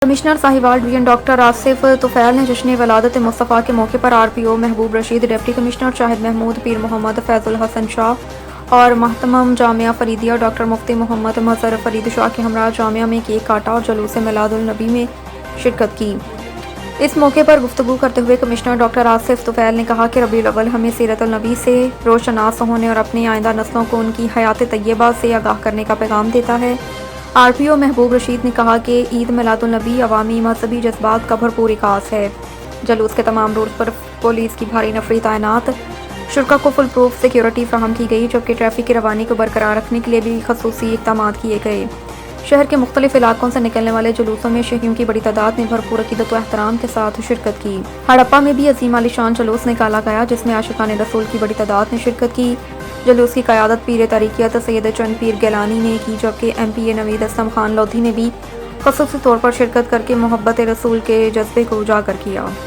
Commissioner Sahiwal division doctor Asif Tufail ने जश्न वलादत मुस्तफ़ा के मौके पर RPO महबूब रशीद, डिप्टी कमिश्नर शाहिद महमूद, पीर मोहम्मद फैजुल हसन शाह और महतमम जामिया फरीदिया डॉक्टर मुफ्ती मोहम्मद मजहर फरीद शाह के हमरा जामिया में केक काटा और जुलूस मिलादुल नबी में शिरकत की। इस मौके पर गुफ्तगू करते हुए कमिश्नर डॉक्टर आसिफ तुफैल ने कहा कि रबीउल अव्वल हमें सीरतुल नबी से रोशनास होने और अपनी आइंदा नस्लों को उनकी हयात तय्यबा से आगाह करने का पैगाम देता है। RPO महबूब रशीद ने कहा कि ईद मिलादुल नबी अवामी मजहबी जज्बात का भरपूर इकास है। जलूस के तमाम रूट पर पुलिस की भारी नफरी तैनात, शुरा को फुल प्रूफ सिक्योरिटी फराहम की गई, जबकि ट्रैफिक की रवानी को बरकरार रखने के लिए भी खसूसी इक़दाम किए गए। शहर के मुख्तलिफ इलाकों से निकलने वाले जुलूसों में शहरियों की बड़ी तादाद ने भरपूर अकीदत व एहतराम के साथ शिरकत की। हड़प्पा में भी अजीम आलिशान जुलूस निकाला गया, जिसमें आशिकान रसूल की बड़ी तादाद ने शिरकत की। जुलूस की क़यादत पीर तारीकियत सैयद चंद पीर गिलानी ने की, जबकि MPA नवीद असलम खान लोधी ने भी ख़ुसूसी तौर पर शिरकत करके मोहब्बत रसूल के जज्बे को उजागर किया।